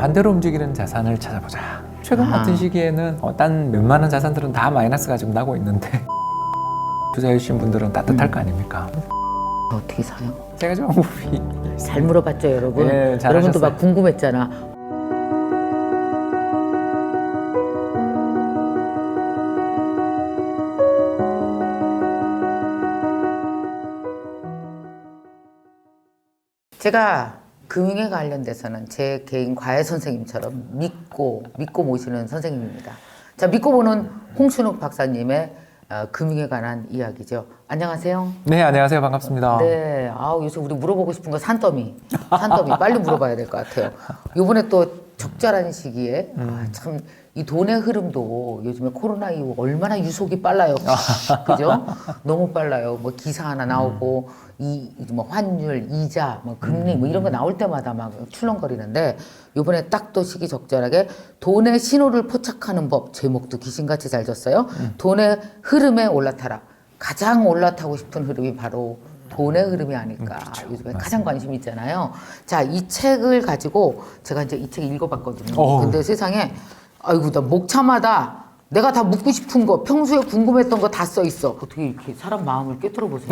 반대로 움직이는 자산을 찾아보자. 최근 같은 시기에는 딴 웬만한 자산들은 다 마이너스가 지금 나고 있는데 투자해 주신 분들은 따뜻할 거 아닙니까? 어떻게 사요? 제가 좀 잘 물어봤죠, 여러분. 예, 잘하셨어요. 여러분도 막 궁금했잖아. 제가 금융에 관련돼서는 제 개인 과외 선생님처럼 믿고 모시는 선생님입니다. 자, 믿고 보는 홍춘욱 박사님의 금융에 관한 이야기죠. 안녕하세요. 네, 안녕하세요. 반갑습니다. 네, 요새 우리 물어보고 싶은 거 산더미 빨리 물어봐야 될 것 같아요. 이번에 또 적절한 시기에 참 이 돈의 흐름도 요즘에 코로나 이후 얼마나 유속이 빨라요. 그죠? 너무 빨라요. 뭐 기사 하나 나오고 뭐 환율, 이자, 뭐 금리 뭐 이런 거 나올 때마다 막 출렁거리는데 이번에 딱 또 시기적절하게 돈의 신호를 포착하는 법, 제목도 귀신같이 잘 졌어요. 돈의 흐름에 올라타라. 가장 올라타고 싶은 흐름이 바로 돈의 흐름이 아닐까. 그렇죠. 요즘에 맞습니다. 가장 관심이 있잖아요. 자, 이 책을 가지고 제가 이제 이 책 읽어봤거든요. 근데 세상에 아이고 나 목차마다 내가 다 묻고 싶은 거, 평소에 궁금했던 거 다 써 있어. 어떻게 이렇게 사람 마음을 꿰뚫어 보세요?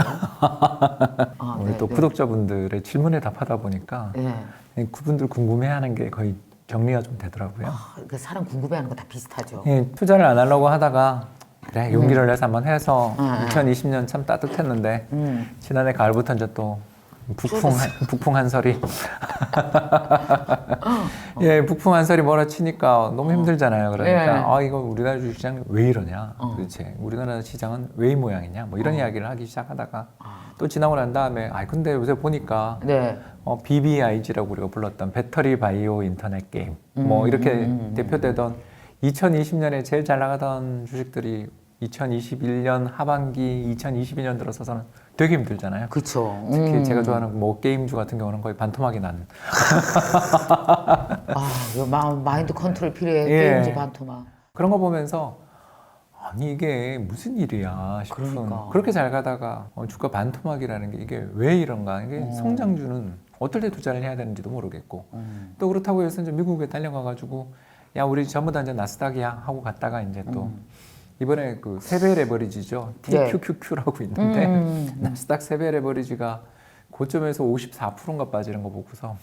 오늘 또 구독자분들의 질문에 답하다 보니까 네. 그분들 궁금해하는 게 거의 정리가 좀 되더라고요. 그 사람 궁금해하는 거 다 비슷하죠. 투자를 안 하려고 하다가 그래 용기를 내서 한번 해서 2020년 참 따뜻했는데 지난해 가을부터 이제 또 북풍 한설이 예, 북풍 한설이 몰아치니까 너무 힘들잖아요. 그러니까 이거 우리나라 주식시장 왜 이러냐 도대체 우리나라 시장은 왜 이 모양이냐 뭐 이런 이야기를 하기 시작하다가 또 지나고 난 다음에 근데 요새 보니까 BBIG라고 우리가 불렀던 배터리 바이오 인터넷 게임 뭐 이렇게 대표되던 2020년에 제일 잘 나가던 주식들이 2021년 하반기 2022년 들어서서는 되게 힘들잖아요. 그렇죠. 특히 제가 좋아하는 뭐 게임주 같은 경우는 거의 반토막이 나는. 마인드 컨트롤 필요해. 예. 게임즈 반토막. 그런 거 보면서 아니 이게 무슨 일이야 싶은. 그러니까. 그렇게 잘 가다가 주가 반토막이라는 게 이게 왜 이런가. 이게 성장주는 어떨 때 투자를 해야 되는지도 모르겠고 또 그렇다고 해서 이제 미국에 달려가가지고 야 우리 전부 다 이제 나스닥이야 하고 갔다가 이제 또 이번에 그 세배 레버리지죠. TQQQ라고 있는데 나스닥 세배 레버리지가 고점에서 54%인가 빠지는 거 보고서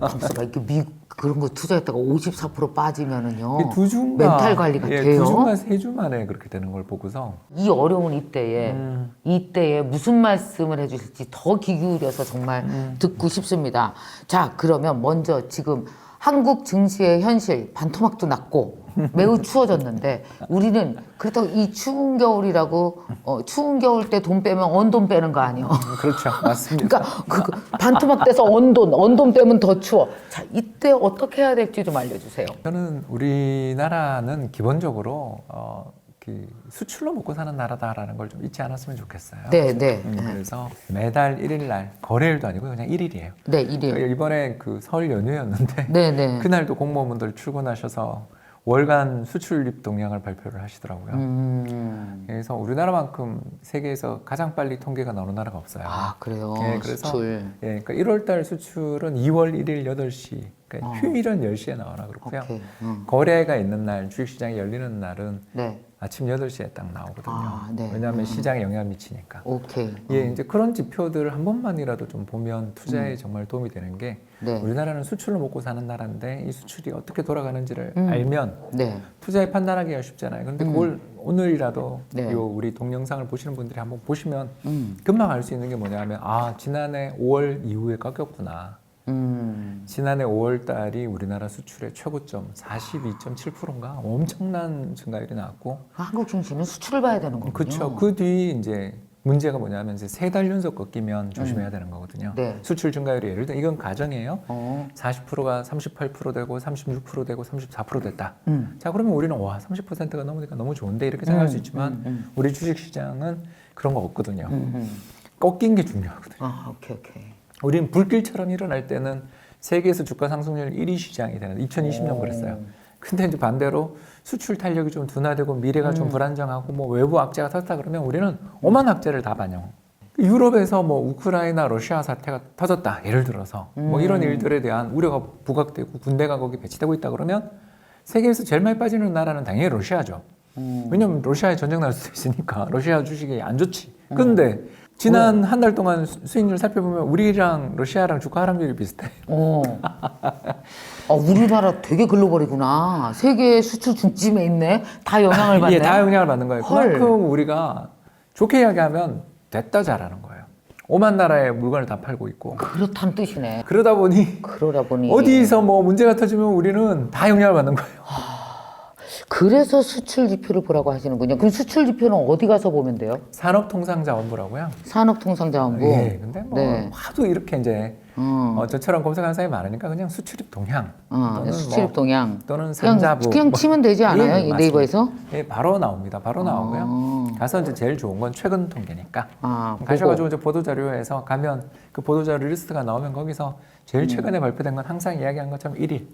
잠시만 이렇게 그런 거 투자했다가 54% 빠지면은요. 두 주가 멘탈 관리가 돼요. 2주만 3주 만에 그렇게 되는 걸 보고서 이 어려운 이때에 무슨 말씀을 해주실지 더 귀 기울여서 정말 듣고 싶습니다. 자, 그러면 먼저 지금 한국 증시의 현실 반토막도 났고 매우 추워졌는데 우리는 그렇다고 이 추운 겨울이라고 추운 겨울 때 돈 빼면 언돈 빼는 거 아니에요? 그렇죠. 맞습니다. 그러니까 반토막 돼서 언돈 빼면 더 추워. 자, 이때 어떻게 해야 될지 좀 알려주세요. 저는 우리나라는 기본적으로 수출로 먹고 사는 나라다라는 걸 좀 잊지 않았으면 좋겠어요. 그래서 매달 1일 날 거래일도 아니고 그냥 1일이에요. 네, 1일. 이번에 그 설 연휴였는데 그날도 공무원분들 출근하셔서 월간 수출입 동향을 발표를 하시더라고요. 그래서 우리나라만큼 세계에서 가장 빨리 통계가 나오는 나라가 없어요. 그래요? 그래서 수출. 그러니까 1월달 수출은 2월 1일 8시, 그러니까 휴일은 10시에 나오나 그렇고요. 거래가 있는 날, 주식시장이 열리는 날은 아침 8시에 딱 나오거든요. 왜냐하면 시장에 영향을 미치니까. 이제 그런 지표들을 한 번만이라도 좀 보면 투자에 정말 도움이 되는 게 우리나라는 수출로 먹고 사는 나라인데 이 수출이 어떻게 돌아가는지를 알면 투자에 판단하기가 쉽잖아요. 근데 그걸 오늘이라도 우리 동영상을 보시는 분들이 한번 보시면 금방 알 수 있는 게 뭐냐면 지난해 5월 이후에 꺾였구나. 지난해 5월 달이 우리나라 수출의 최고점 42.7%인가 엄청난 증가율이 나왔고 한국 증시는 수출을 봐야 되는 거군요. 그렇죠. 그 뒤 이제 문제가 뭐냐면 이제 3달 연속 꺾이면 조심해야 되는 거거든요. 수출 증가율이 예를 들어 이건 가정이에요. 40%가 38% 되고 36% 되고 34% 됐다. 자 그러면 우리는 30%가 넘으니까 너무 좋은데 이렇게 생각할 수 있지만 우리 주식시장은 그런 거 없거든요. 꺾인 게 중요하거든요. 오케이. 우리는 불길처럼 일어날 때는 세계에서 주가 상승률 1위 시장이 되는 2020년 그랬어요. 근데 이제 반대로 수출 탄력이 좀 둔화되고 미래가 좀 불안정하고 뭐 외부 악재가 섰다 그러면 우리는 오만 악재를 다 반영. 유럽에서 뭐 우크라이나, 러시아 사태가 터졌다. 예를 들어서 뭐 이런 일들에 대한 우려가 부각되고 군대가 거기 배치되고 있다 그러면 세계에서 제일 많이 빠지는 나라는 당연히 러시아죠. 왜냐면 러시아에 전쟁 날 수도 있으니까 러시아 주식이 안 좋지. 근데 지난 한 달 동안 수익률 살펴보면 우리랑 러시아랑 주가 하락률이 비슷해. 우리나라 되게 글로벌이구나. 세계 수출 중심에 있네. 다 영향을 받네. 예, 다 영향을 받는 거예요. 그만큼 우리가 좋게 이야기하면 됐다 잘하는 거예요. 오만 나라의 물건을 다 팔고 있고. 그렇다는 뜻이네. 그러다 보니 어디서 뭐 문제가 터지면 우리는 다 영향을 받는 거예요. 그래서 수출 지표를 보라고 하시는군요. 그럼 수출 지표는 어디 가서 보면 돼요? 산업통상자원부라고요. 산업통상자원부. 예, 근데 뭐 하도 이렇게 이제 저처럼 검색하는 사람이 많으니까 그냥 수출입 동향, 또는 수출입 동향, 또는 산자부 그냥 치면 되지 않아요? 예, 네이버에서? 예, 바로 나옵니다. 바로 나오고요. 가서 이제 제일 좋은 건 최근 통계니까 가셔가지고 이제 보도자료에서 가면 그 보도자료 리스트가 나오면 거기서 제일 최근에 발표된 건 항상 이야기한 것처럼 1일.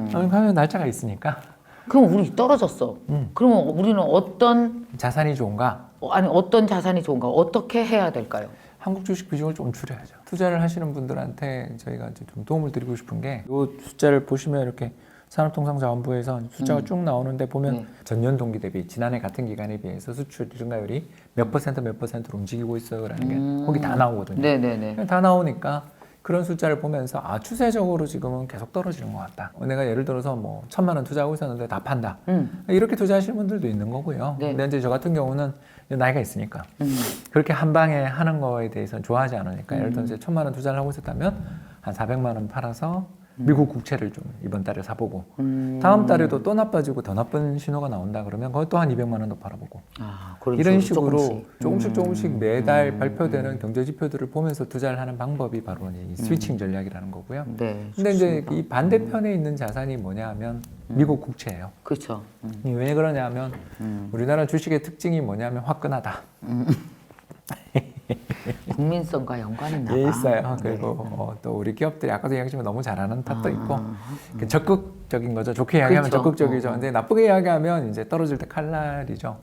가면 날짜가 있으니까. 그럼 우리 떨어졌어. 그러면 우리는 어떤 자산이 좋은가? 어떤 자산이 좋은가? 어떻게 해야 될까요? 한국 주식 비중을 좀 줄여야죠. 투자를 하시는 분들한테 저희가 이제 좀 도움을 드리고 싶은 게 이 숫자를 보시면 이렇게 산업통상자원부에서 숫자가 쭉 나오는데 보면 전년 동기 대비 지난해 같은 기간에 비해서 수출 증가율이 몇 퍼센트로 움직이고 있어라는 게 거기 다 나오거든요. 네네네. 다 나오니까 그런 숫자를 보면서 추세적으로 지금은 계속 떨어지는 것 같다. 내가 예를 들어서 뭐 1,000만 원 투자하고 있었는데 다 판다. 이렇게 투자하시는 분들도 있는 거고요. 근데 이제 저 같은 경우는 나이가 있으니까 그렇게 한 방에 하는 거에 대해서는 좋아하지 않으니까 예를 들어서 1,000만 원 투자를 하고 있었다면 한 400만 원 팔아서 미국 국채를 좀 이번 달에 사보고 다음 달에도 또 나빠지고 더 나쁜 신호가 나온다 그러면 거기 또 한 200만 원도 팔아보고 이런 식으로 조금씩 매달 발표되는 경제 지표들을 보면서 투자를 하는 방법이 바로 이 스위칭 전략이라는 거고요. 근데 이제 이 반대편에 있는 자산이 뭐냐 하면 미국 국채예요. 그렇죠. 왜 그러냐면 우리나라 주식의 특징이 뭐냐면 화끈하다. 국민성과 연관이 있나 봐. 예, 있어요. 그리고 또 우리 기업들이 아까도 이야기했지만 너무 잘하는 탓도 있고 적극적인 거죠. 좋게 이야기하면 적극적이죠. 근데 나쁘게 이야기하면 이제 떨어질 때 칼날이죠.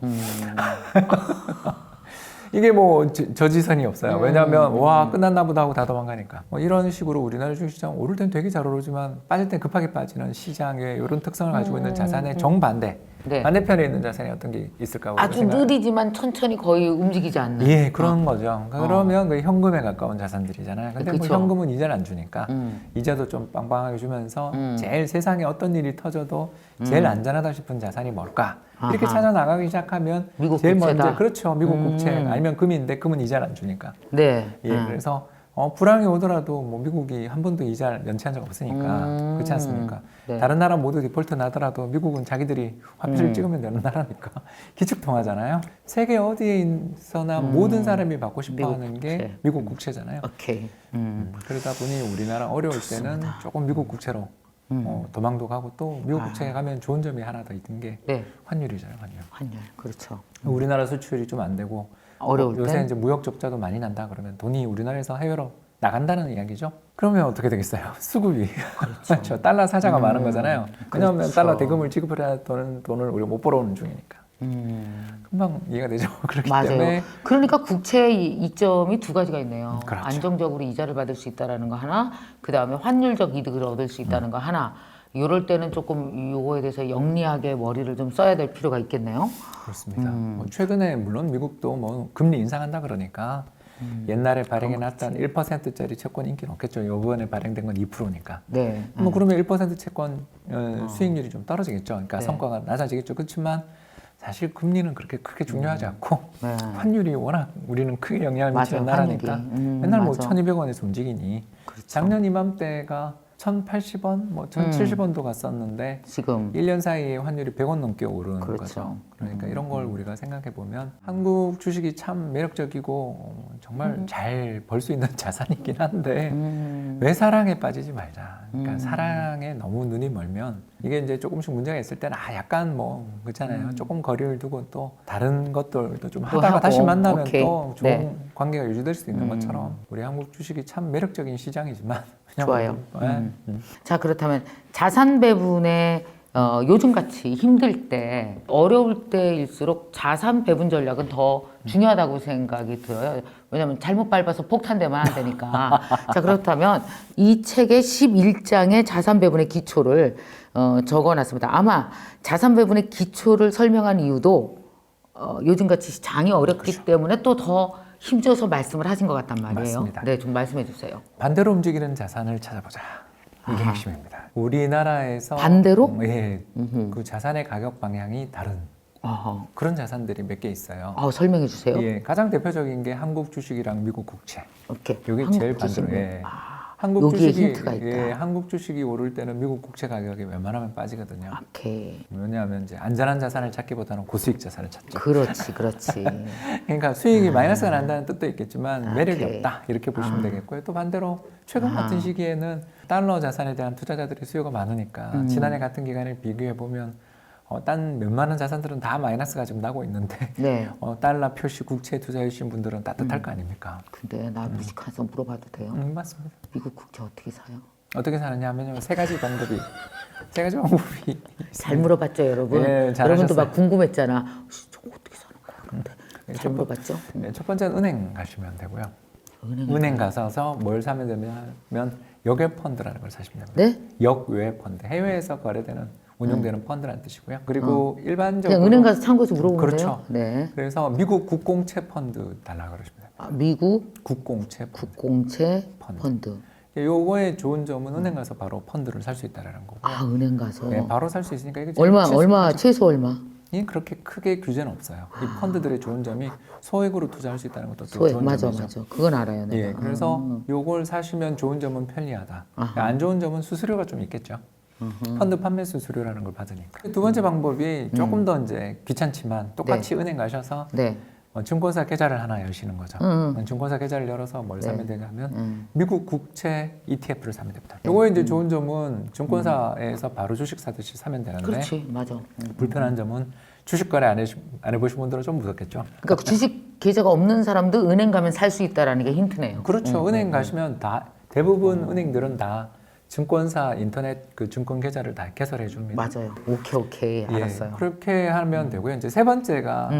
이게 뭐 저지선이 없어요. 왜냐하면 와 끝났나 보다 하고 다 도망가니까. 이런 식으로 우리나라 주식시장 오를 땐 되게 잘 오르지만 빠질 땐 급하게 빠지는 시장의 이런 특성을 가지고 있는 자산의 정반대. 반대편에 있는 자산이 어떤 게 있을까? 아주 느리지만 천천히 거의 움직이지 않는. 예, 그런 거죠. 그러면 그 현금에 가까운 자산들이잖아요. 근데 뭐 현금은 이자를 안 주니까 이자도 좀 빵빵하게 주면서 제일 세상에 어떤 일이 터져도 제일 안전하다 싶은 자산이 뭘까? 이렇게 찾아 나가기 시작하면 미국 제일 국채다. 먼저 그렇죠. 미국 국채 아니면 금인데 금은 이자를 안 주니까. 예, 그래서 불황이 오더라도 뭐 미국이 한 번도 이자를 연체한 적 없으니까 그렇지 않습니까? 다른 나라 모두 디폴트 나더라도 미국은 자기들이 화폐를 찍으면 되는 나라니까 기축통화잖아요. 세계 어디에 있어나 모든 사람이 받고 싶어하는 게 미국 국채잖아요. 그러다 보니 우리나라 어려울 때는 조금 미국 국채로 도망도 가고 또 미국 국채에 가면 좋은 점이 하나 더 있는 게 환율이잖아요. 환율, 그렇죠. 우리나라 수출이 좀 안 되고 어려울 요새 땐? 이제 무역 적자도 많이 난다 그러면 돈이 우리나라에서 해외로 나간다는 이야기죠. 그러면 어떻게 되겠어요? 수급이 그렇죠. 달러 사자가 많은 거잖아요. 왜냐하면 그렇죠. 달러 대금을 지급을 해야 돈을 우리가 못 벌어오는 중이니까. 금방 이해가 되죠. 그렇기 때문에 그러니까 국채의 이점이 두 가지가 있네요. 그렇죠. 안정적으로 이자를 받을 수 있다는 거 하나, 그 다음에 환율적 이득을 얻을 수 있다는 거 하나. 이럴 때는 조금 요거에 대해서 영리하게 머리를 좀 써야 될 필요가 있겠네요. 그렇습니다. 뭐 최근에 물론 미국도 뭐 금리 인상한다 그러니까 옛날에 발행해놨던 1%짜리 채권 인기는 없겠죠. 이번에 발행된 건 2%니까. 뭐 그러면 1% 채권 수익률이 좀 떨어지겠죠. 그러니까 성과가 낮아지겠죠. 그렇지만 사실 금리는 그렇게 크게 중요하지 않고 환율이 워낙 우리는 크게 영향을 미치는 나라니까 맨날 뭐 1,200원에서 움직이니 작년 이맘때가 1,080원, 뭐 1,070원도 갔었는데 지금 1년 사이에 환율이 100원 넘게 오른 거죠. 그러니까 이런 걸 우리가 생각해 보면 한국 주식이 참 매력적이고 정말 잘 벌 수 있는 자산이긴 한데 왜 사랑에 빠지지 말자. 그러니까 사랑에 너무 눈이 멀면 이게 이제 조금씩 문제가 있을 때는 약간 뭐 그렇잖아요. 조금 거리를 두고 또 다른 것들도 좀 하다가 하고. 다시 만나면 또 좋은 관계가 유지될 수 있는 것처럼 우리 한국 주식이 참 매력적인 시장이지만 좋아요. 자, 그렇다면 자산 배분의 요즘같이 힘들 때, 어려울 때일수록 자산 배분 전략은 더 중요하다고 생각이 들어요. 왜냐하면 잘못 밟아서 폭탄되면 안 되니까. 자, 그렇다면 이 책의 11장의 자산 배분의 기초를 적어놨습니다. 아마 자산 배분의 기초를 설명한 이유도 요즘같이 장이 어렵기 그렇죠. 때문에 또 더 힘줘서 말씀을 하신 것 같단 말이에요. 맞습니다. 네, 좀 말씀해 주세요. 반대로 움직이는 자산을 찾아보자. 이게 핵심입니다. 우리나라에서 반대로? 예, 그 자산의 가격 방향이 다른 그런 자산들이 몇 개 있어요. 설명해 주세요. 예, 가장 대표적인 게 한국 주식이랑 미국 국채. 오케이. 이게 제일 반대로. 예. 한국 여기에 주식이 힌트가 있다. 예, 한국 주식이 오를 때는 미국 국채 가격이 웬만하면 빠지거든요. 오케이. 왜냐하면 이제 안전한 자산을 찾기보다는 고수익 자산을 찾죠. 그렇지. 그러니까 수익이 마이너스가 난다는 뜻도 있겠지만 매력이 오케이. 없다 이렇게 보시면 되겠고요. 또 반대로 최근 같은 시기에는 달러 자산에 대한 투자자들의 수요가 많으니까 지난해 같은 기간을 비교해 보면 딴 몇만원 자산들은 다 마이너스가 지금 나고 있는데 네. 달러 표시 국채에 투자해 주신 분들은 따뜻할 거 아닙니까? 근데 나 무식해서 물어봐도 돼요? 맞습니다. 미국 국채 어떻게 사요? 어떻게 사느냐 하면 세 가지 방법이 잘 물어봤죠, 여러분? 네, 잘하셨어요. 여러분도 막 궁금했잖아. 저거 어떻게 사는 거야? 근데 잘 좀- 물어봤죠? 네, 첫 번째는 은행 가시면 되고요. 은행 가서 뭘 사면 되냐면 역외 펀드라는 걸 사시면 됩니다. 네? 역외 펀드, 해외에서 거래되는 운용되는 펀드라는 뜻이고요. 그리고 일반적으로 그냥 은행 가서 참고해서 물어보면 그렇죠. 돼요? 네. 그래서 미국 국공채 펀드 달라 그러십니다. 미국 국공채 펀드. 국공채 펀드. 요거의 좋은 점은 은행 가서 바로 펀드를 살 수 있다라는 거고. 은행 가서. 네, 바로 살 수 있으니까 이게 제일 최소 얼마? 이 그렇게 크게 규제는 없어요. 이 펀드들의 좋은 점이 소액으로 투자할 수 있다는 것도 또 소액, 좋은 맞아. 점이죠. 그건 알아요, 내가. 예, 그래서 요걸 사시면 좋은 점은 편리하다. 안 좋은 점은 수수료가 좀 있겠죠. 펀드 판매 수수료라는 걸 받으니까. 두 번째 방법이 조금 더 이제 귀찮지만 똑같이 은행 가셔서 네. 증권사 계좌를 하나 여시는 거죠. 증권사 계좌를 열어서 뭘 사면 되냐면 미국 국채 ETF를 사면 됩니다. 요거의 이제 좋은 점은 증권사에서 바로 주식 사듯이 사면 되는데 그렇지, 맞아. 불편한 점은 주식 거래 안 해보신 분들은 좀 무섭겠죠. 그러니까 주식 계좌가 없는 사람도 은행 가면 살 수 있다라는 게 힌트네요. 그렇죠. 은행 가시면 대부분 은행들은 다 증권사 인터넷 그 증권 계좌를 다 개설해 줍니다. 맞아요. 오케이. 알았어요. 그렇게 하면 되고요. 이제 세 번째가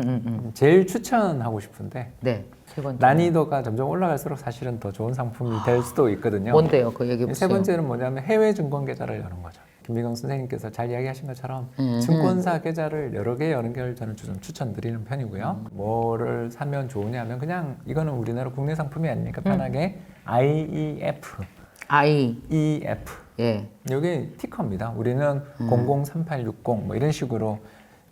제일 추천하고 싶은데 네. 세 번째. 난이도가 점점 올라갈수록 사실은 더 좋은 상품이 될 수도 있거든요. 뭔데요? 그 얘기 보세요. 세 번째는 뭐냐면 해외 증권 계좌를 여는 거죠. 김미경 선생님께서 잘 이야기하신 것처럼 증권사 계좌를 여러 개 여는 걸 저는 좀 추천드리는 편이고요. 뭐를 사면 좋으냐면 그냥 이거는 우리나라 국내 상품이 아니니까 편하게 IEF. 예. 이게 티커입니다. 우리는 003860 뭐 이런 식으로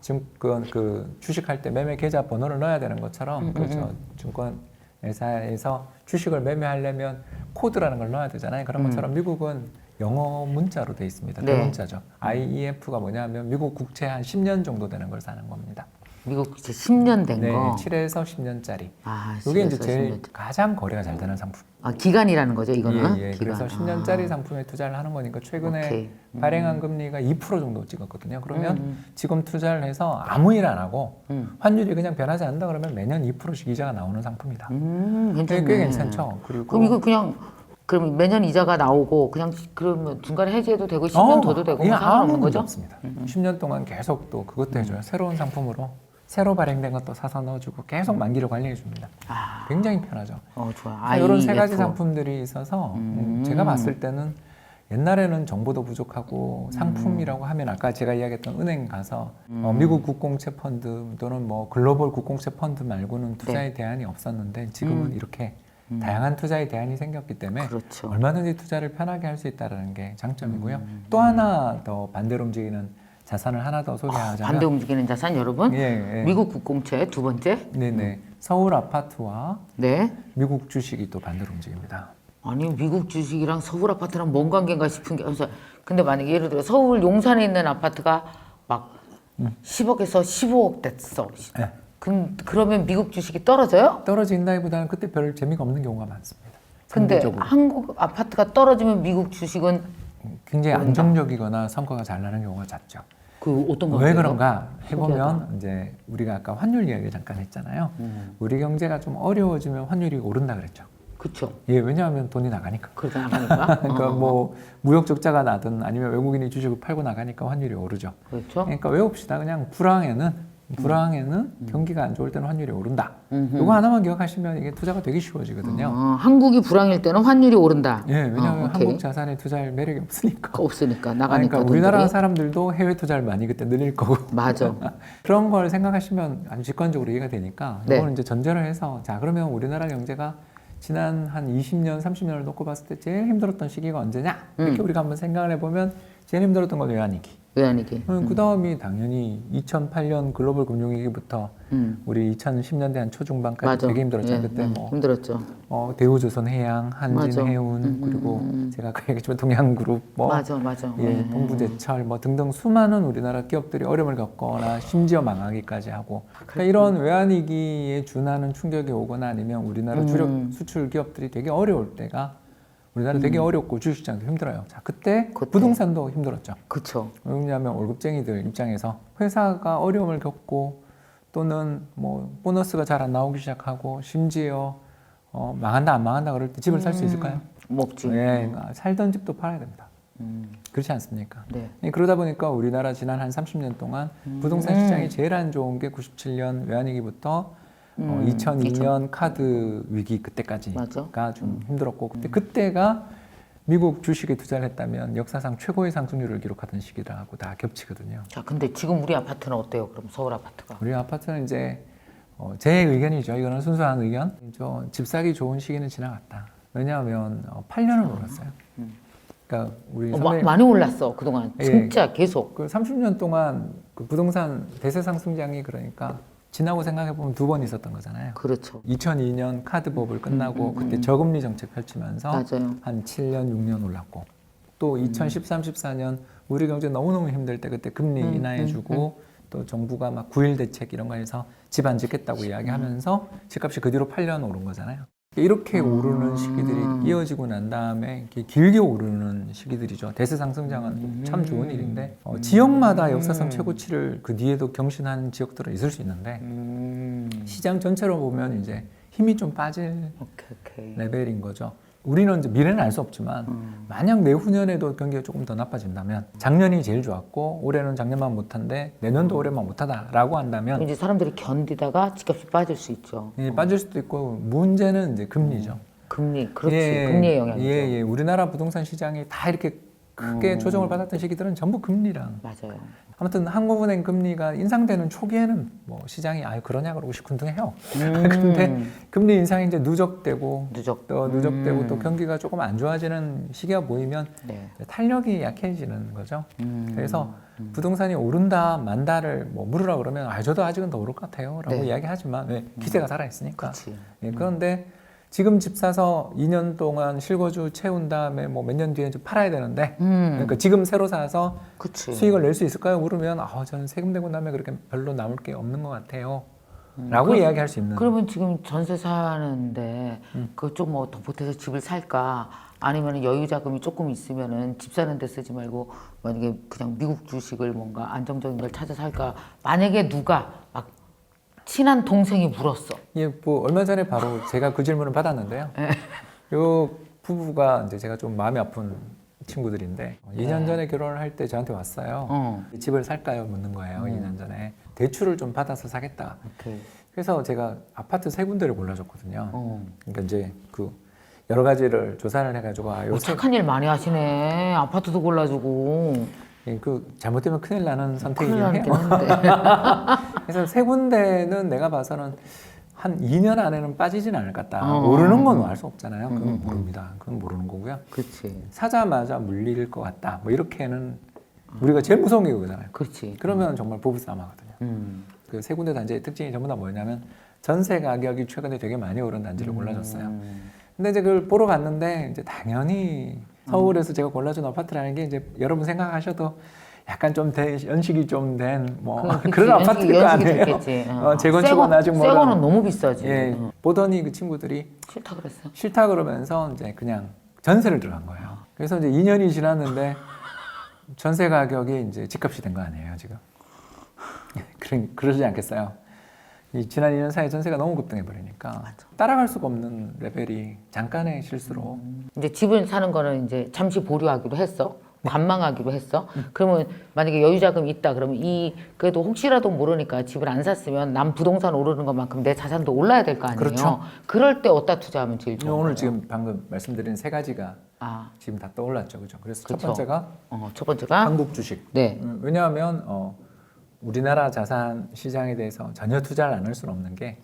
증권 그 주식할 때 매매 계좌 번호를 넣어야 되는 것처럼 그렇죠. 증권 회사에서 주식을 매매하려면 코드라는 걸 넣어야 되잖아요. 그런 것처럼 미국은 영어 문자로 돼 있습니다. 네. 대문자죠. IEF가 뭐냐면 미국 국채 한 10년 정도 되는 걸 사는 겁니다. 미국 이제 10년 된 네, 거. 7에서 10년짜리. 아, 이게 이제 10에서 제일 10년. 가장 거래가 잘 되는 상품. 기간이라는 거죠, 이거는. 예. 기간. 그래서 10년짜리 상품에 투자를 하는 거니까 최근에 오케이. 발행한 금리가 2% 정도 찍었거든요. 그러면 지금 투자를 해서 아무 일 안 하고 환율이 그냥 변하지 않는다 그러면 매년 2%씩 이자가 나오는 상품이다. 괜찮네. 꽤 괜찮죠. 그리고 그럼 이거 그럼 매년 이자가 나오고 그냥 그러면 중간에 해지해도 되고 10년 더도 되고 뭐 상관없는 거죠? 없습니다. 10년 동안 계속 또 그것도 해줘요. 새로운 상품으로 새로 발행된 것도 사서 넣어주고 계속 만기를 관리해 줍니다. 굉장히 편하죠. 좋아. 이런 세 가지 상품들이 있어서 제가 봤을 때는 옛날에는 정보도 부족하고 상품이라고 하면 아까 제가 이야기했던 은행 가서 미국 국공채 펀드 또는 뭐 글로벌 국공채 펀드 말고는 투자의 대안이 없었는데 지금은 이렇게 다양한 투자의 대안이 생겼기 때문에 그렇죠. 얼마든지 투자를 편하게 할 수 있다는 게 장점이고요. 또 하나 더 반대로 움직이는 자산을 하나 더 소개하자면 반대 움직이는 자산 여러분. 미국 국공채 두 번째. 네네. 서울 아파트와 네. 미국 주식이 또 반대로 움직입니다. 아니 미국 주식이랑 서울 아파트랑 뭔 관계인가 싶은 게 근데 만약에 예를 들어 서울 용산에 있는 아파트가 막 10억에서 15억 됐어. 네. 그러면 미국 주식이 떨어져요? 떨어진다기보다는 그때 별 재미가 없는 경우가 많습니다. 근데 상대적으로. 한국 아파트가 떨어지면 미국 주식은 굉장히 안정적이거나 성과가 잘 나는 경우가 잦죠. 어떤 거? 왜 그런가 해보면 이제 우리가 아까 환율 이야기 잠깐 했잖아요. 우리 경제가 좀 어려워지면 환율이 오른다 그랬죠. 그렇죠. 예, 왜냐하면 돈이 나가니까. 그러다 나가니까. 그러니까 뭐 무역 적자가 나든 아니면 외국인이 주식을 팔고 나가니까 환율이 오르죠. 그렇죠. 그러니까 외웁시다. 그냥 불황에는 경기가 안 좋을 때는 환율이 오른다. 이거 하나만 기억하시면 이게 투자가 되게 쉬워지거든요. 한국이 불황일 때는 환율이 오른다. 예, 왜냐하면 한국 자산에 투자할 매력이 없으니까. 없으니까 나가니까. 그러니까 우리나라 사람들도 해외 투자를 많이 그때 늘릴 거고. 맞아. 그런 걸 생각하시면 아주 직관적으로 이해가 되니까 네. 이거는 이제 전제를 해서 자 그러면 우리나라 경제가 지난 한 20년, 30년을 놓고 봤을 때 제일 힘들었던 시기가 언제냐? 이렇게 우리가 한번 생각을 해보면 제일 힘들었던 건 외환위기. 외환위기. 그 다음이 당연히 2008년 글로벌 금융위기부터 우리 2010년대 한 초중반까지 맞아. 되게 힘들었죠. 예, 그때 뭐 힘들었죠. 대우조선해양, 한진해운 그리고 제가 아까 얘기했지만 동양그룹 뭐 맞아. 예, 동부제철 뭐 등등 수많은 우리나라 기업들이 어려움을 겪거나 심지어 망하기까지 하고 그러니까 이런 외환위기에 준하는 충격이 오거나 아니면 우리나라 주력 수출 기업들이 되게 어려울 때가 우리나라 되게 어렵고 주식시장도 힘들어요. 자, 그때 부동산도 힘들었죠. 그렇죠. 왜냐하면 월급쟁이들 입장에서 회사가 어려움을 겪고 또는 뭐 보너스가 잘 안 나오기 시작하고 심지어 망한다 안 망한다 그럴 때 집을 살 수 있을까요? 없지. 네, 살던 집도 팔아야 됩니다. 그렇지 않습니까? 네. 그러다 보니까 우리나라 지난 한 30년 동안 부동산 시장이 제일 안 좋은 게 97년 외환위기부터 2002년 카드 위기 그때까지가 좀 힘들었고 그때가 미국 주식에 투자를 했다면 역사상 최고의 상승률을 기록하던 시기라고 다 겹치거든요. 자, 근데 지금 우리 아파트는 어때요? 그럼 서울 아파트가? 우리 아파트는 이제 제 의견이죠. 이거는 순수한 의견. 집 사기 좋은 시기는 지나갔다. 왜냐하면 8년을 올랐어요. 그러니까 우리 많이 올랐어 그동안. 진짜 계속. 그 30년 동안 그 부동산 대세 상승장이 그러니까 지나고 생각해보면 2번 있었던 거잖아요. 그렇죠. 2002년 카드 버블 끝나고 그때 저금리 정책 펼치면서 맞아요. 한 7년, 6년 올랐고 또 2013, 14년 우리 경제 너무너무 힘들 때 그때 금리 인하해주고 또 정부가 막 9.1 대책 이런 거 해서 집 안 짓겠다고 이야기하면서 집값이 그 뒤로 8년 오른 거잖아요. 이렇게 오르는 시기들이 이어지고 난 다음에 이렇게 길게 오르는 시기들이죠. 대세 상승장은 참 좋은 일인데 지역마다 역사상 최고치를 그 뒤에도 경신하는 지역들은 있을 수 있는데 시장 전체로 보면 이제 힘이 좀 빠질 레벨인 거죠. 우리는 이제 미래는 알 수 없지만 만약 내후년에도 경기가 조금 더 나빠진다면 작년이 제일 좋았고 올해는 작년만 못한데 내년도 올해만 못하다라고 한다면 이제 사람들이 견디다가 집값이 빠질 수 있죠. 예, 빠질 수도 있고 문제는 이제 금리죠. 금리, 그렇지. 금리의 영향이죠. 예. 우리나라 부동산 시장이 다 이렇게 크게 조정을 받았던 시기들은 전부 금리랑. 맞아요. 아무튼 한국은행 금리가 인상되는 초기에는 뭐 시장이 그러냐 그러고 시큰둥해요. 근데 금리 인상이 이제 누적되고 또 경기가 조금 안 좋아지는 시기가 보이면 탄력이 약해지는 거죠. 그래서 부동산이 오른다 만다를 뭐 물으라 그러면 저도 아직은 더 오를 것 같아요라고 이야기하지만 왜 기세가 살아 있으니까. 그런데 지금 집 사서 2년 동안 실거주 채운 다음에 뭐 몇 년 뒤에 좀 팔아야 되는데 그러니까 지금 새로 사서 수익을 낼 수 있을까요? 물으면 저는 세금 내고 나면 그렇게 별로 남을 게 없는 것 같아요 라고 이야기할 수 있는. 그러면 지금 전세 사는데 그쪽 뭐 더 보태서 집을 살까 아니면 여유 자금이 조금 있으면은 집 사는 데 쓰지 말고 만약에 그냥 미국 주식을 뭔가 안정적인 걸 찾아 살까. 만약에 누가 막 친한 동생이 물었어. 예, 뭐 얼마 전에 바로 제가 그 질문을 받았는데요. 요 부부가 이제 제가 좀 마음이 아픈 친구들인데 2년 전에 결혼을 할 때 저한테 왔어요. 집을 살까요? 묻는 거예요. 2년 전에 대출을 좀 받아서 사겠다. 그래서 제가 아파트 3군데를 골라줬거든요. 그러니까 이제 그 여러 가지를 조사를 해가지고 착한 일 많이 하시네. 아파트도 골라주고. 그 잘못되면 큰일 나는 선택이긴 해요. 그래서 3군데는 내가 봐서는 한 2년 안에는 빠지진 않을 것 같다. 오르는 건 알 수 없잖아요. 그건 모릅니다. 그건 모르는 거고요. 그렇지. 사자마자 물릴 것 같다. 뭐 이렇게는 우리가 제일 무서운 게 그거잖아요. 그렇지. 그러면 정말 부부싸움 하거든요. 그 3군데 단지의 특징이 전부 다 뭐냐면 전세 가격이 최근에 되게 많이 오른 단지를 골라줬어요. 근데 이제 그걸 보러 갔는데 이제 당연히 서울에서 제가 골라준 아파트라는 게 이제 여러분 생각하셔도 약간 좀 연식이 좀 된 뭐 그런 아파트일 거 아니에요. 재건축은 아직 뭐. 새거는 너무 비싸지. 예, 보더니 그 친구들이 싫다 그랬어. 싫다 그러면서 이제 그냥 전세를 들어간 거예요. 그래서 이제 2년이 지났는데 전세 가격이 이제 집값이 된 거 아니에요 지금. 그러지 않겠어요? 이 지난 2년 사이 전세가 너무 급등해 버리니까 따라갈 수가 없는 레벨이 잠깐의 실수로 이제 집을 사는 거는 이제 잠시 보류하기로 했어. 관망하기로 했어. 그러면 만약에 여유 자금이 있다 그러면 그래도 혹시라도 모르니까 집을 안 샀으면 남 부동산 오르는 것만큼 내 자산도 올라야 될 거 아니에요. 그렇죠. 그럴 때 어디다 투자하면 제일 좋은 오늘 거예요? 지금 방금 말씀드린 세 가지가 지금 다 떠올랐죠, 그죠? 그래서 그쵸. 첫 번째가 첫 번째가 한국 주식. 네. 왜냐하면 우리나라 자산 시장에 대해서 전혀 투자를 안 할 수는 없는 게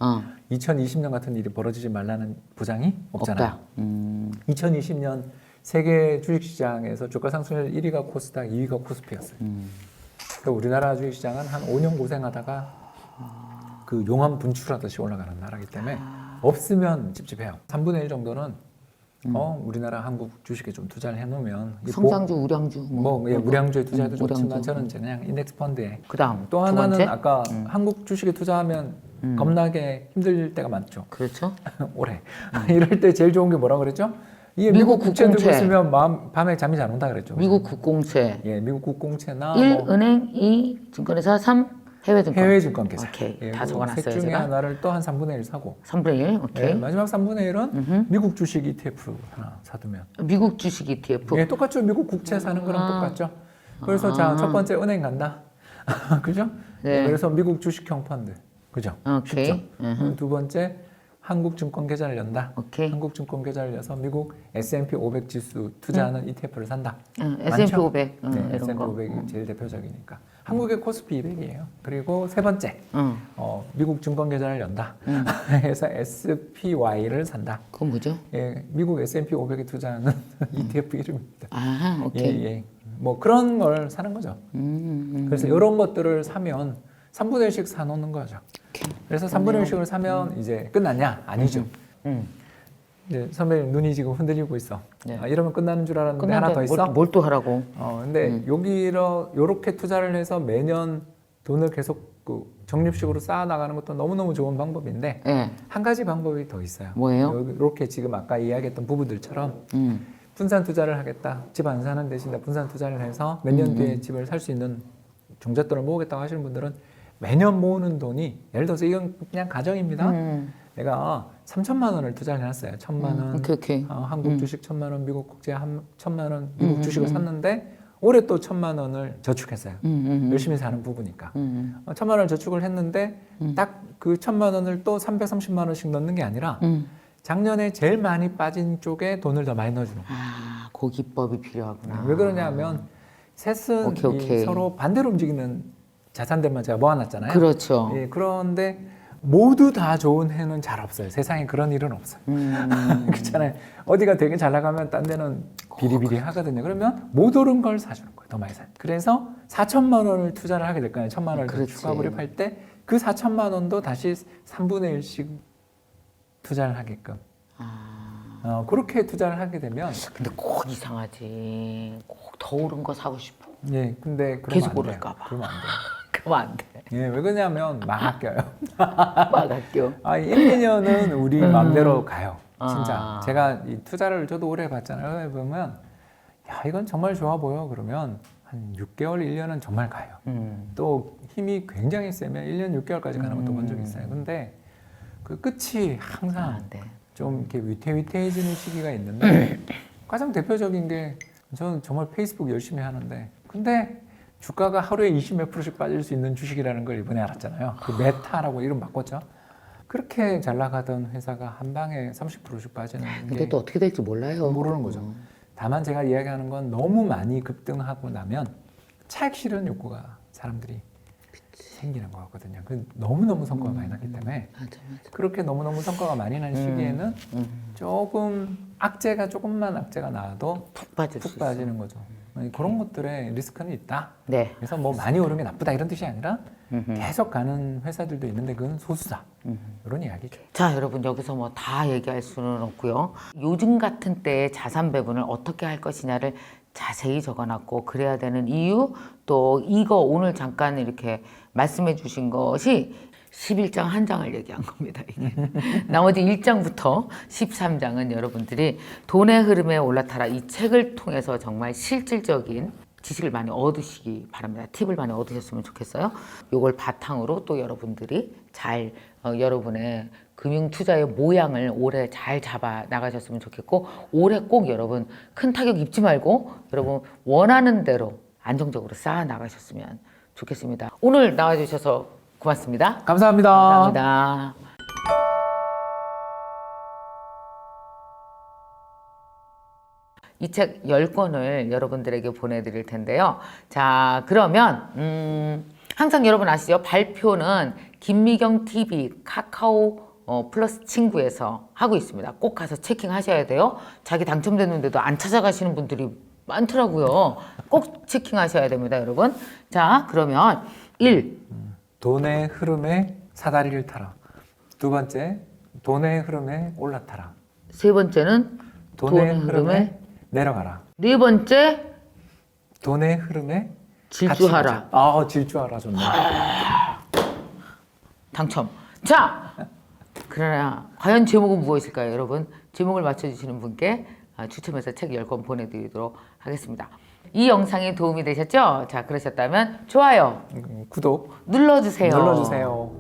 2020년 같은 일이 벌어지지 말라는 보장이 없잖아요. 2020년 세계 주식시장에서 주가 상승률 1위가 코스닥, 2위가 코스피였어요. 그러니까 우리나라 주식시장은 한 5년 고생하다가 그 용암 분출하듯이 올라가는 나라이기 때문에 없으면 찝찝해요. 3분의 1 정도는 우리나라 한국 주식에 좀 투자를 해놓으면 성장주, 우량주 우량주에 투자해도 우량주. 좋지만 저는 이제 그냥 인덱스 펀드에 그다음 또 두 하나는 번째? 아까 한국 주식에 투자하면 겁나게 힘들 때가 많죠. 그렇죠. 올해 이럴 때 제일 좋은 게 뭐라 그랬죠? 이게 미국 국채 들고 국공채. 있으면 밤에 잠이 잘 온다 그랬죠. 미국 국공채 예, 미국 국공채나 1 은행, 2 증권회사, 3 해외 증권. 해외 증권 계좌. 오케이. 예, 다 적어놨어요, 셋 중에 제가. 하나를 또 한 3분의 1 사고 3분의 1. 오케이. 예, 마지막 3분의 1은 미국 주식 ETF 하나 사두면 미국 주식 ETF. 예, 똑같죠. 미국 국채 사는 거랑 똑같죠. 그래서 자, 첫 번째 은행 간다. 그죠? 네. 그래서 미국 주식형 펀드. 그죠? 오케이. 쉽죠? 두 번째 한국 증권 계좌를 연다. 오케이. 한국 증권 계좌를 여서 미국 S&P 500 지수 투자하는 ETF를 산다. S&P 많죠? 500 네, 이런 S&P 거. 500이 제일 대표적이니까. 한국의 코스피 200이에요. 그리고 세 번째, 미국 증권 계좌를 연다. 그래서 SPY를 산다. 그건 뭐죠? 예, 미국 S&P 500에 투자하는 ETF 이름입니다. 아, 오케이. 예. 뭐 그런 걸 사는 거죠. 그래서 이런 것들을 사면 3분의 1씩 사놓는 거죠. 그래서 3분의 1씩을 사면 이제 끝났냐? 아니죠. 이제 선배님 눈이 지금 흔들리고 있어. 네. 이러면 끝나는 줄 알았는데 하나 더 있어? 뭘 또 하라고? 근데 요렇게 투자를 해서 매년 돈을 계속 그 적립식으로 쌓아 나가는 것도 너무너무 좋은 방법인데 네. 한 가지 방법이 더 있어요. 뭐예요? 이렇게 지금 아까 이야기했던 부부들처럼 분산 투자를 하겠다. 집 안 사는 대신에 분산 투자를 해서 몇 년 뒤에 집을 살 수 있는 종잣돈을 모으겠다고 하시는 분들은 매년 모으는 돈이 예를 들어서 이건 그냥 가정입니다. 내가 3천만 원을 투자를 해놨어요. 1,000만 원, 오케이. 한국 주식 1,000만 원, 미국 국제 1,000만 원, 미국 주식을 샀는데 올해 또 1,000만 원을 저축했어요. 열심히 사는 부부니까. 1,000만 원을 저축을 했는데 딱 그 1,000만 원을 또 330만 원씩 넣는 게 아니라 작년에 제일 많이 빠진 쪽에 돈을 더 많이 넣어주는 거예요. 아, 그 기법이 필요하구나. 왜 그러냐면 셋은 오케이. 서로 반대로 움직이는 자산들만 제가 모아놨잖아요. 그렇죠. 예, 그런데 모두 다 좋은 해는 잘 없어요. 세상에 그런 일은 없어요. 그렇잖아요. 어디가 되게 잘 나가면 딴 데는 비리비리 하거든요. 그러면 못 오른 걸 사주는 거예요. 더 많이 사. 그래서 4천만 원을 투자를 하게 될 거예요. 1,000만 원을 추가 불입할 때 그 4천만 원도 다시 3분의 1씩 투자를 하게끔. 그렇게 투자를 하게 되면 근데 꼭 이상하지. 꼭 더 오른 거 사고 싶어. 예, 근데 계속 그러면 안 돼요. 오를까 봐. 그러면 안 돼요. 그러면 안 돼. 예, 왜 그러냐면 막 아껴요. 막 아껴. 1, 2년은 우리 마음대로 가요. 진짜. 제가 이 투자를 저도 오래 해봤잖아요. 해보면 야, 이건 정말 좋아 보여. 그러면 한 6개월, 1년은 정말 가요. 또 힘이 굉장히 세면 1년 6개월까지 가는 것도 본 적이 있어요. 근데 그 끝이 항상 안 돼. 좀 이렇게 위태위태해지는 시기가 있는데 가장 대표적인 게 저는 정말 페이스북 열심히 하는데 근데 주가가 하루에 20몇 %씩 빠질 수 있는 주식이라는 걸 이번에 알았잖아요. 그 메타라고 이름 바꿨죠. 그렇게 잘 나가던 회사가 한 방에 30%씩 빠지는 근데 게 또 어떻게 될지 몰라요. 모르는 거죠. 다만 제가 이야기하는 건 너무 많이 급등하고 나면 차익 실현 욕구가 사람들이 생기는 거거든요. 그 너무너무 성과가 많이 났기 때문에 맞아. 그렇게 너무너무 성과가 많이 난 시기에는 조금만 악재가 나와도 푹 빠질 수 푹 있어. 빠지는 거죠. 그런 것들에 리스크는 있다. 네. 그래서 뭐 많이 오르면 나쁘다 이런 뜻이 아니라 계속 가는 회사들도 있는데 그건 소수다. 이런 이야기죠. 자, 여러분 여기서 뭐 다 얘기할 수는 없고요. 요즘 같은 때에 자산 배분을 어떻게 할 것이냐를 자세히 적어놨고 그래야 되는 이유 또 이거 오늘 잠깐 이렇게 말씀해 주신 것이 11장 한 장을 얘기한 겁니다. 이게. 나머지 1장부터 13장은 여러분들이 돈의 흐름에 올라타라 이 책을 통해서 정말 실질적인 지식을 많이 얻으시기 바랍니다. 팁을 많이 얻으셨으면 좋겠어요. 요걸 바탕으로 또 여러분들이 잘 여러분의 금융 투자의 모양을 올해 잘 잡아 나가셨으면 좋겠고, 올해 꼭 여러분 큰 타격 입지 말고 여러분 원하는 대로 안정적으로 쌓아 나가셨으면 좋겠습니다. 오늘 나와주셔서 고맙습니다. 감사합니다. 감사합니다. 이 책 10권을 여러분들에게 보내드릴 텐데요. 자, 그러면 항상 여러분 아시죠? 발표는 김미경 TV 카카오 플러스 친구에서 하고 있습니다. 꼭 가서 체킹하셔야 돼요. 자기 당첨됐는데도 안 찾아가시는 분들이 많더라고요. 꼭 체킹하셔야 됩니다, 여러분. 자, 그러면 1. 돈의 흐름에 사다리를 타라. 두 번째, 돈의 흐름에 올라타라. 세 번째는 돈의 흐름에 내려가라. 네 번째, 돈의 흐름에 질주하라. 질주하라 좋네. 당첨. 자, 그러나 과연 제목은 무엇일까요, 여러분? 제목을 맞춰주시는 분께 추첨해서 책 10권 보내드리도록 하겠습니다. 이 영상이 도움이 되셨죠? 자, 그러셨다면 좋아요, 구독 눌러주세요. 눌러주세요.